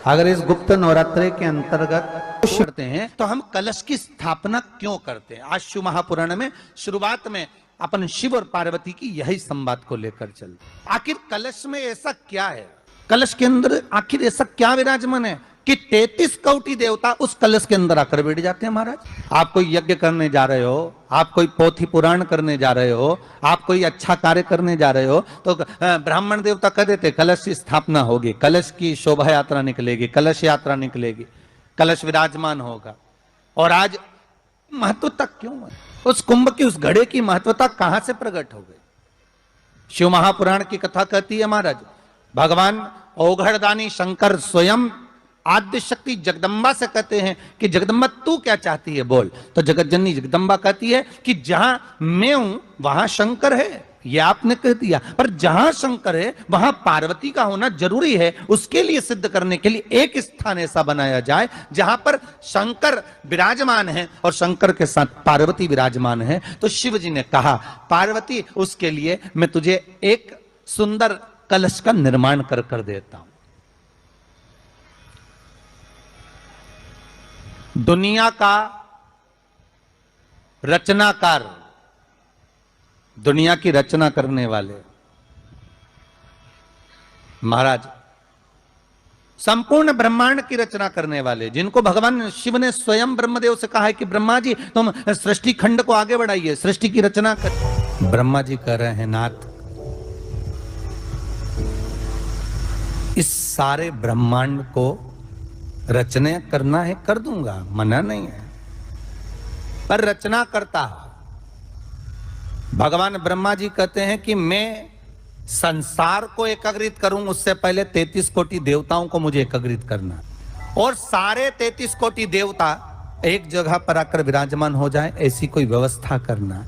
अगर इस गुप्त नवरात्रि के अंतर्गत करते हैं तो हम कलश की स्थापना क्यों करते हैं? आज शिव महापुराण में शुरुआत में अपन शिव और पार्वती की यही संवाद को लेकर चलते। आखिर कलश में ऐसा क्या है, कलश के अंदर आखिर ऐसा क्या विराजमान है कि 33 कोटि देवता उस कलश के अंदर आकर बैठ जाते हैं। महाराज, आप कोई यज्ञ करने जा रहे हो, आप कोई पोथी पुराण करने जा रहे हो, आप कोई अच्छा कार्य करने जा रहे हो, तो ब्राह्मण देवता कह देते कलश की स्थापना होगी, कलश की शोभा यात्रा निकलेगी, कलश यात्रा निकलेगी, कलश विराजमान होगा। और आज महत्वता क्यों है? उस कुंभ की, उस घड़े की महत्वता कहां से प्रकट हो गई? शिव महापुराण की कथा कहती है महाराज, भगवान ओघड़दानी शंकर स्वयं आद्य शक्ति जगदम्बा से कहते हैं कि जगदम्बा तू क्या चाहती है बोल। तो जगत जननी जगदम्बा कहती है कि जहां मैं हूं वहां शंकर है। ये आपने कह दिया, पर जहां शंकर है वहां पार्वती का होना जरूरी है। उसके लिए सिद्ध करने के लिए एक स्थान ऐसा बनाया जाए जहां पर शंकर विराजमान है और शंकर के साथ पार्वती विराजमान है। तो शिव जी ने कहा पार्वती, उसके लिए मैं तुझे एक सुंदर कलश का निर्माण कर देता हूं। दुनिया का रचनाकार, दुनिया की रचना करने वाले महाराज, संपूर्ण ब्रह्मांड की रचना करने वाले, जिनको भगवान शिव ने स्वयं ब्रह्मदेव से कहा है कि ब्रह्मा जी तुम सृष्टि खंड को आगे बढ़ाइए, सृष्टि की रचना कर। ब्रह्मा जी कह रहे हैं नाथ, इस सारे ब्रह्मांड को रचना करना है कर दूंगा, मना नहीं है, पर रचना करता भगवान ब्रह्मा जी कहते हैं कि मैं संसार को एकाग्रित करूं, उससे पहले 33 कोटि देवताओं को मुझे एकाग्रित करना, और सारे 33 कोटि देवता एक जगह पर आकर विराजमान हो जाए, ऐसी कोई व्यवस्था करना।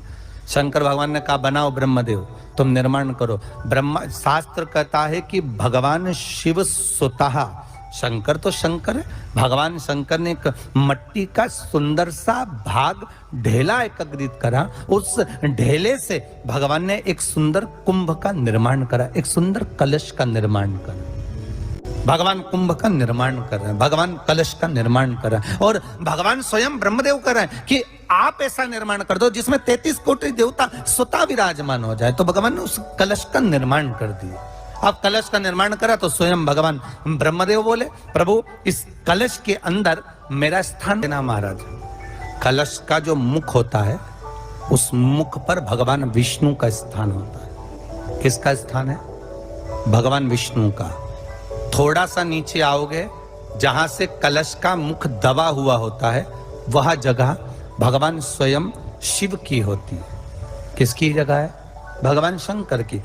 शंकर भगवान ने कहा बनाओ ब्रह्मदेव, तुम निर्माण करो। ब्रह्मा, शास्त्र कहता है कि भगवान शिव स्वतः, शंकर तो शंकर है, भगवान शंकर ने एक मट्टी का सुंदर सा भाग ढेला एकत्रित करा, उस ढेले से भगवान ने एक सुंदर कुंभ का निर्माण करा, एक सुंदर कलश का निर्माण करा। भगवान कुंभ का निर्माण कर रहे हैं, भगवान कलश का निर्माण कर रहे हैं, और भगवान स्वयं ब्रह्मदेव कर रहे हैं कि आप ऐसा निर्माण कर दो जिसमें 33 कोटि देवता स्वतः विराजमान हो जाए। तो भगवान ने उस कलश का निर्माण कर दिया। अब कलश का निर्माण करा तो स्वयं भगवान ब्रह्मदेव बोले प्रभु इस कलश के अंदर मेरा स्थान देना। महाराज, कलश का जो मुख होता है उस मुख पर भगवान विष्णु का स्थान होता है। किसका स्थान है? भगवान विष्णु का। थोड़ा सा नीचे आओगे, जहां से कलश का मुख दबा हुआ होता है, वह जगह भगवान स्वयं शिव की होती है। किसकी जगह है? भगवान शंकर की।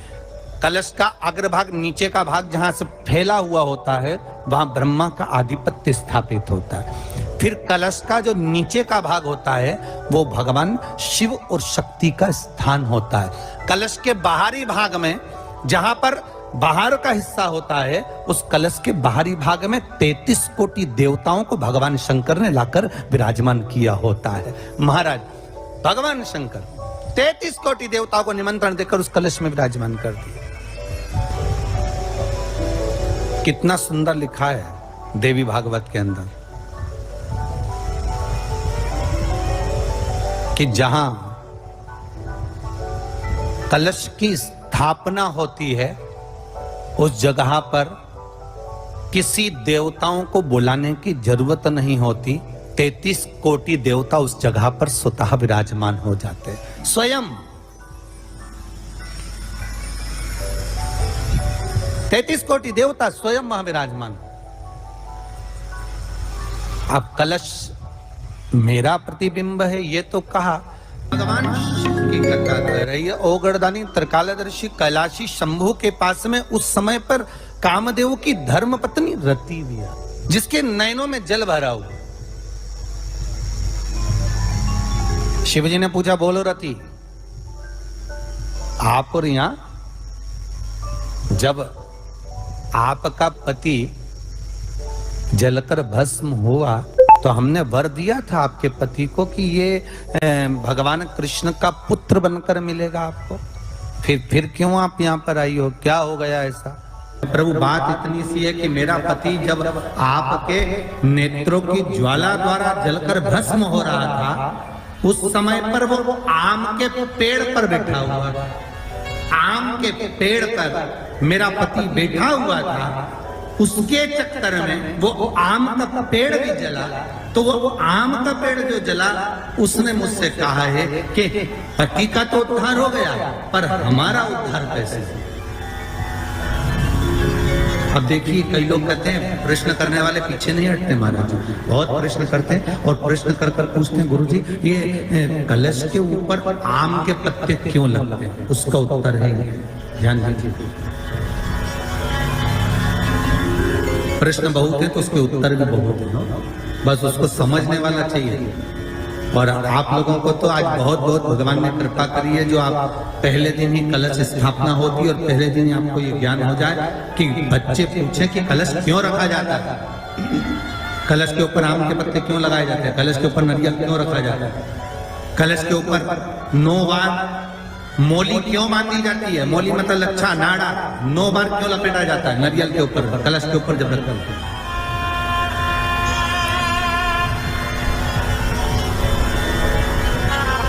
कलश का अग्रभाग, नीचे का भाग जहां से फैला हुआ होता है, वहां ब्रह्मा का आधिपत्य स्थापित होता है। फिर कलश का जो नीचे का भाग होता है वो भगवान शिव और शक्ति का स्थान होता है। कलश के बाहरी भाग में, जहां पर बाहर का हिस्सा होता है, उस कलश के बाहरी भाग में 33 कोटि देवताओं को भगवान शंकर ने लाकर विराजमान किया होता है। महाराज, भगवान शंकर 33 कोटि देवताओं को निमंत्रण देकर उस कलश में विराजमान कर दिया। कितना सुंदर लिखा है देवी भागवत के अंदर कि जहां कलश की स्थापना होती है उस जगह पर किसी देवताओं को बुलाने की जरूरत नहीं होती। 33 कोटि देवता उस जगह पर स्वतः विराजमान हो जाते हैं। स्वयं 33 कोटि देवता स्वयं वहां विराजमान। अब कलश मेरा प्रतिबिंब है ये तो कहा। भगवान शिव की कथा कर रही है। ओगड़दानी त्रिकालदर्शी कैलाशी शंभु के पास में उस समय पर कामदेव की धर्म पत्नी रति भी है, जिसके नयनों में जल भरा हुआ। शिवजी ने पूछा बोलो रति, आप और यहां, जब आपका पति जलकर भस्म हुआ तो हमने वर दिया था आपके पति को कि ये भगवान कृष्ण का पुत्र बनकर मिलेगा आपको, फिर क्यों आप यहां पर आई हो? क्या हो गया ऐसा? प्रभु बात इतनी सी है कि मेरा पति जब आपके नेत्रों की ज्वाला द्वारा जलकर भस्म हो रहा था उस समय पर वो आम के पेड़ पर बैठा हुआ था। आम के पेड़ पर मेरा पति बैठा हुआ था, उसके चक्कर में वो आम का पेड़ भी जला। तो वो आम का पेड़ जो जला उसने मुझसे कहा है कि पति का तो उद्धार हो गया पर हमारा उद्धार कैसे? अब देखिए कई लोग कहते हैं प्रश्न करने वाले पीछे नहीं हटते महाराज, बहुत प्रश्न करते हैं और प्रश्न कर कर पूछते हैं गुरुजी ये कलश के ऊपर आम के पत्ते क्यों लगते हैं? उसका उत्तर है, ध्यान दीजिए, प्रश्न बहुत है तो उसके उत्तर भी बहुत है, बस उसको समझने वाला चाहिए। और आप लोगों को तो आज बहुत बहुत भगवान ने कृपा करी है जो आप पहले दिन ही कलश स्थापना होती और पहले दिन ही आपको ये ज्ञान हो जाए कि बच्चे पूछे कि कलश क्यों रखा जाता है, कलश के ऊपर आम के पत्ते क्यों लगाए जाते हैं, कलश के ऊपर नारियल क्यों रखा जाता है, कलश के ऊपर 9 बार मोली क्यों बांधी जाती है, मोली मतलब लच्छा नाड़ा 9 बार क्यों लपेटा जाता है नारियल के ऊपर, कलश के ऊपर जब रखते हैं।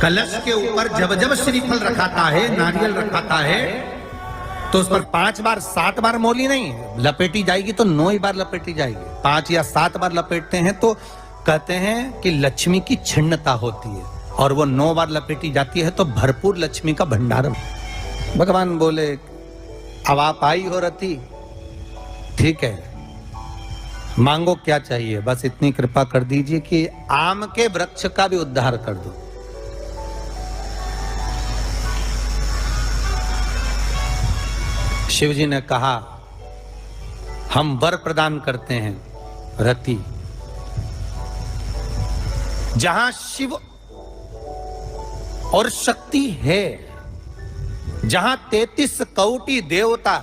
कलश के ऊपर जब जब श्रीफल रखाता है, नारियल रखाता है तो उस पर 5 बार 7 बार मोली नहीं लपेटी जाएगी, तो 9 ही बार लपेटी जाएगी। 5 या 7 बार लपेटते हैं तो कहते हैं कि लक्ष्मी की छिन्नता होती है, और वो 9 बार लपेटी जाती है तो भरपूर लक्ष्मी का भंडार। भगवान बोले अब आप आई हो रति, ठीक है, मांगो क्या चाहिए, बस इतनी कृपा कर दीजिए कि आम के वृक्ष का भी उद्धार कर दो। शिव जी ने कहा हम वर प्रदान करते हैं रति, जहां शिव और शक्ति है, जहां 33 कोटि देवता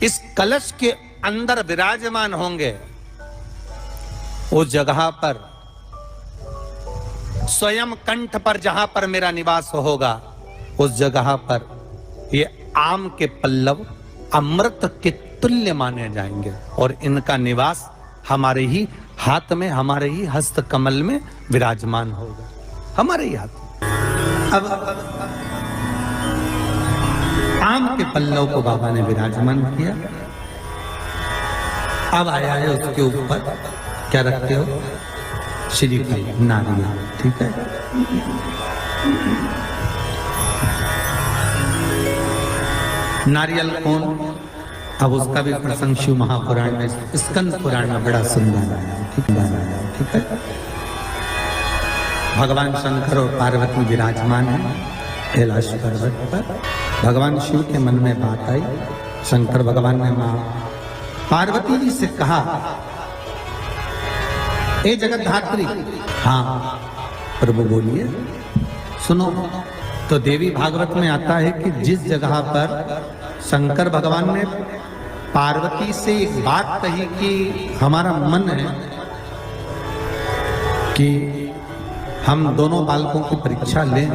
इस कलश के अंदर विराजमान होंगे, उस जगह पर स्वयं कंठ पर जहां पर मेरा निवास होगा, उस जगह पर ये आम के पल्लव अमृत के तुल्य माने जाएंगे और इनका निवास हमारे ही हाथ में, हमारे ही हस्त कमल में विराजमान होगा, हमारे ही हाथ। अब आम के पल्लव को बाबा ने विराजमान किया। अब आया है उसके ऊपर क्या रखते हो, श्रीफल नारियल, ठीक है। नारियल कौन, अब उसका भी प्रसंग शिव महापुराण में, स्कंद पुराण में बड़ा सुंदर है, ठीक है। भगवान शंकर और पार्वती विराजमान है कैलाश पर्वत पर। भगवान शिव के मन में बात आई, शंकर भगवान ने मां पार्वती जी से कहा ए जगत धात्री, हाँ प्रभु बोलिए, सुनो। तो देवी भागवत में आता है कि जिस जगह पर शंकर भगवान ने पार्वती से एक बात कही कि हमारा मन है कि हम दोनों बालकों की परीक्षा लें,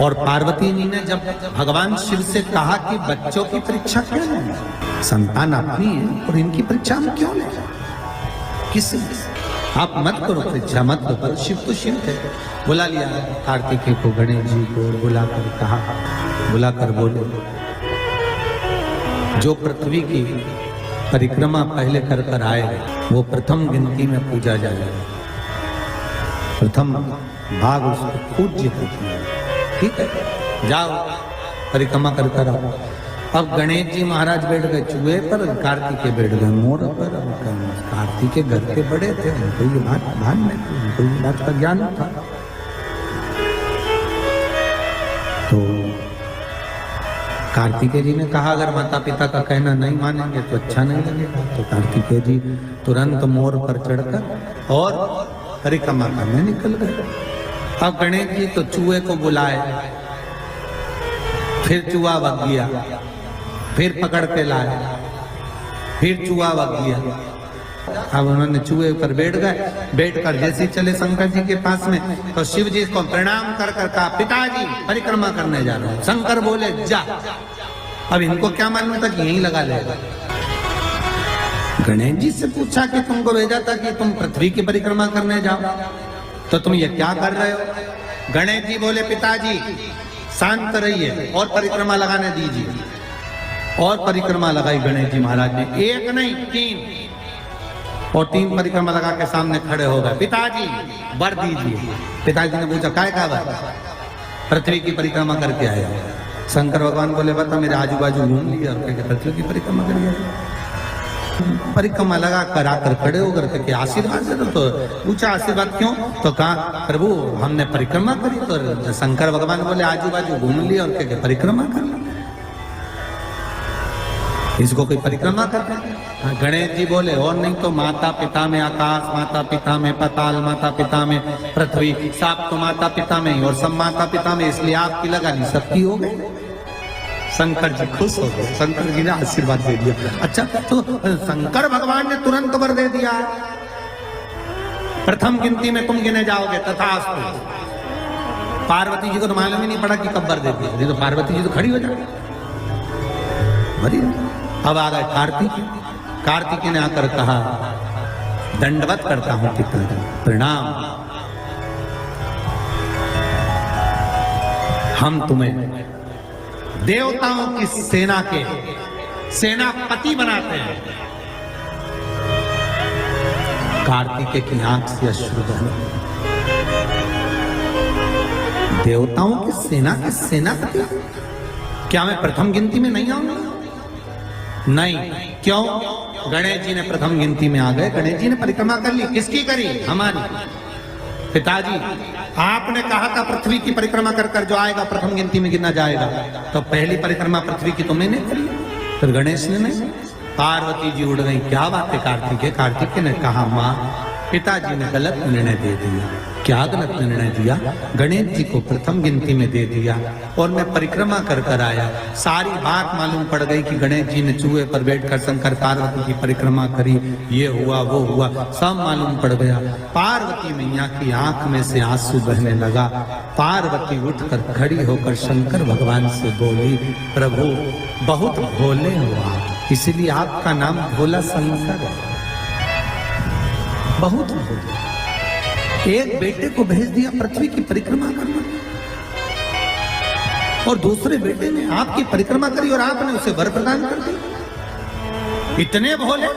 और पार्वती जी ने जब भगवान शिव से कहा कि बच्चों की परीक्षा क्यों लें, संतान अपनी है और इनकी परीक्षा हम क्यों लें, किस आप मत करो परीक्षा, मत करो। शिव तो शिव थे, बुला लिया कार्तिकेय को, गणेश जी को बुलाकर कहा, बुलाकर बोले जो पृथ्वी की परिक्रमा पहले कर कर आए वो प्रथम गिनती में पूजा जाएगा, प्रथम भाग उसको पूज्य होती है, ठीक है, जाओ परिक्रमा कर कर आओ। अब गणेश जी महाराज बैठ गए चूहे पर, कार्तिकेय बैठ गए मोर पर। कार्तिकेय घर के बड़े थे, उनको ये बात भान नहीं थी, उनको ये बात का ज्ञान था। तो कार्तिकेय जी ने कहा अगर माता पिता का कहना नहीं मानेंगे तो अच्छा नहीं लगेगा। तो कार्तिकेय जी तुरंत मोर पर चढ़कर और परिक्रमा करने निकल गए। अब गणेश जी तो चूहे को बुलाए, फिर चूहा भाग गया, फिर पकड़ के लाए, फिर चूहा भाग गया। अब उन्होंने चूहे पर बैठ गए, बैठकर जैसे चले शंकर जी के पास में, तो शिव जी को प्रणाम कर कर कहा पिताजी परिक्रमा करने जा रहे हैं। शंकर बोले जा, अब इनको क्या मालूम था कि यहीं लगा लेगा। गणेश जी से पूछा कि तुमको भेजा था कि तुम पृथ्वी की परिक्रमा करने जाओ, तो तुम ये क्या कर रहे हो? गणेश जी बोले पिताजी शांत रहिए और परिक्रमा लगाने दीजिए। और परिक्रमा लगाई गणेश जी महाराज ने, एक नहीं 3, और 3 परिक्रमा लगा के सामने खड़े हो गए। पिताजी वर दीजिए। पिताजी ने पूछा काय का वर? पृथ्वी की परिक्रमा करके आया। शंकर भगवान बोले बता मेरे आजू बाजू घूम लिया और पृथ्वी की परिक्रमा कर लिया। परिक्रमा लगा कर आकर खड़े होकर के आशीर्वाद दे दो। तो पूछा आशीर्वाद क्यों? तो कहा प्रभु हमने परिक्रमा करी। तो शंकर भगवान बोले आजू बाजू घूम लिया और क्या परिक्रमा कर लिया, इसको कोई परिक्रमा करते हैं? गणेश जी बोले और नहीं तो माता पिता में आकाश, माता पिता में पाताल, माता पिता में पृथ्वी, सब तो माता पिता में ही और सब माता पिता में, इसलिए आपकी लगा ली सबकी हो गई। शंकर जी खुश हो गए, शंकर जी ने आशीर्वाद दे दिया। अच्छा तो शंकर भगवान ने तुरंत वर दे दिया, प्रथम गिनती में तुम गिने जाओगे तथास्तु। पार्वती जी को तो मालूम ही नहीं पड़ा कि कब वर दे दिया, नहीं तो पार्वती जी तो खड़ी हो जाती। अब आ गए कार्तिक। कार्तिक ने आकर कहा दंडवत करता हूं पिताजी, प्रणाम। हम तुम्हें देवताओं की सेना के सेनापति बनाते हैं। कार्तिक की आंख से अश्रु बहे। देवताओं की सेना के सेनापति? क्या मैं प्रथम गिनती में नहीं आऊंगा? नहीं। क्यों? गणेश जी ने प्रथम गिनती में आ गए। गणेश जी ने परिक्रमा कर ली। किसकी करी? हमारी। पिताजी आपने कहा था पृथ्वी की परिक्रमा कर कर जो आएगा प्रथम गिनती में गिना जाएगा, तो पहली परिक्रमा पृथ्वी की तुमने नहीं करी, फिर गणेश ने नहीं। पार्वती जी उड़ गई। क्या बात है कार्तिक? कार्तिक ने कहा माँ पिताजी ने गलत निर्णय दे दिया। क्या गलत निर्णय दिया? गणेश जी को प्रथम गिनती में दे दिया और मैं परिक्रमा कर कर आया। सारी बात मालूम पड़ गई कि गणेश जी ने चूहे पर बैठकर शंकर पार्वती की परिक्रमा करी, ये हुआ वो हुआ, सब मालूम पड़ गया। पार्वती मैया की आंख में से आंसू बहने लगा। पार्वती उठकर खड़ी होकर शंकर भगवान से बोली प्रभु बहुत भोले हो आप, इसलिए आपका नाम भोला शंकर है। बहुत भोले। एक बेटे को भेज दिया पृथ्वी की परिक्रमा करना और दूसरे बेटे ने आपकी परिक्रमा करी और आपने उसे वर प्रदान कर दिया। इतने भोले।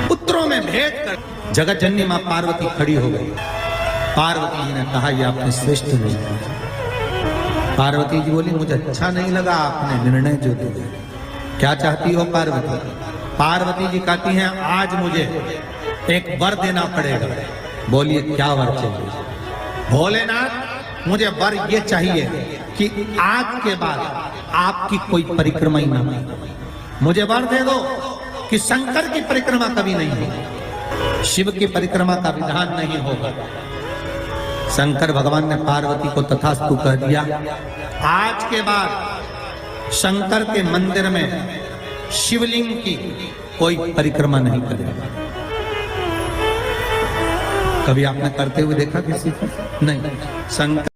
पुत्रों में भेद कर जगत जननी मां पार्वती खड़ी हो गई। पार्वती जी ने कहा ये आपने श्रेष्ठ नहीं किया। पार्वती जी बोली मुझे अच्छा नहीं लगा आपने निर्णय जो दिया। क्या चाहती हो पार्वती? पार्वती जी कहती हैं आज मुझे एक वर देना पड़ेगा। बोलिए क्या वर चाहिए? भोलेनाथ मुझे वर ये चाहिए कि आज के बाद आपकी कोई परिक्रमा ही ना हो। मुझे वर दे दो कि शंकर की परिक्रमा कभी नहीं होगी, शिव की परिक्रमा का विधान नहीं होगा। शंकर भगवान ने पार्वती को तथास्तु कह दिया। आज के बाद शंकर के मंदिर में शिवलिंग की कोई परिक्रमा नहीं करेगा। कभी आपने करते हुए देखा किसी को? नहीं। शंकर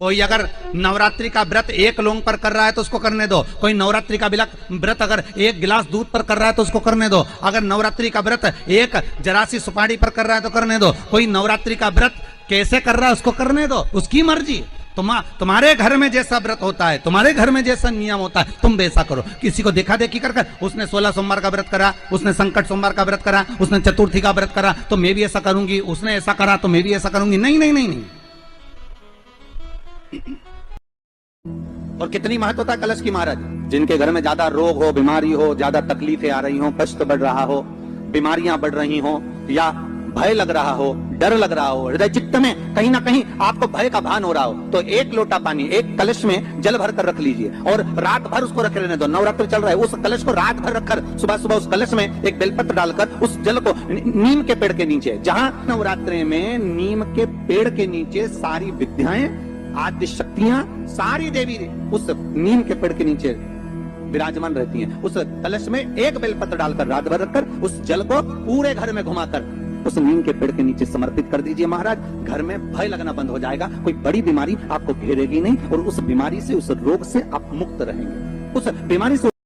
कोई अगर नवरात्रि का व्रत एक लौंग पर कर रहा है तो उसको करने दो। कोई नवरात्रि का व्रत अगर एक गिलास दूध पर कर रहा है तो उसको करने दो। अगर नवरात्रि का व्रत एक जरासी सुपारी पर कर रहा है तो करने दो। कोई नवरात्रि का व्रत कैसे कर रहा है उसको करने दो, उसकी मर्जी। तुम्हारे घर में जैसा व्रत होता है, तुम्हारे घर में जैसा नियम होता है, तुम वैसा करो। किसी को देखा देखी कर उसने 16 सोमवार का व्रत करा, उसने संकट सोमवार का व्रत करा, उसने चतुर्थी का व्रत करा तो मैं भी ऐसा करूंगी, उसने ऐसा करा तो मैं भी ऐसा करूंगी। नहीं नहीं नहीं नहीं। और कितनी महत्वता कलश की महाराज। जिनके घर में ज्यादा रोग हो, बीमारी हो, ज्यादा तकलीफें आ रही हो, कष्ट बढ़ रहा हो, बीमारियां बढ़ रही हो, या भय लग रहा हो, डर लग रहा हो, हृदय चित्त में कहीं ना कहीं आपको भय का भान हो रहा हो, तो एक लोटा पानी एक कलश में जल भर कर रख लीजिए और रात भर उसको रखे रहने दो। नवरात्र चल रहा है, उस कलश को रात भर रखकर सुबह सुबह उस कलश में एक बेलपत्र डालकर उस जल को नीम के पेड़ के नीचे, जहां नवरात्रि में नीम के पेड़ के नीचे सारी विद्याएं, आदि शक्तियां, सारी देवी उस नीम के पेड़ के नीचे विराजमान रहती हैं। उस कलश में एक बेलपत्र डालकर रात भर रखकर उस जल को पूरे घर में घुमाकर उस नीम के पेड़ के नीचे समर्पित कर दीजिए। महाराज घर में भय लगना बंद हो जाएगा, कोई बड़ी बीमारी आपको घेरेगी नहीं और उस बीमारी से, उस रोग से आप मुक्त रहेंगे। उस बीमारी से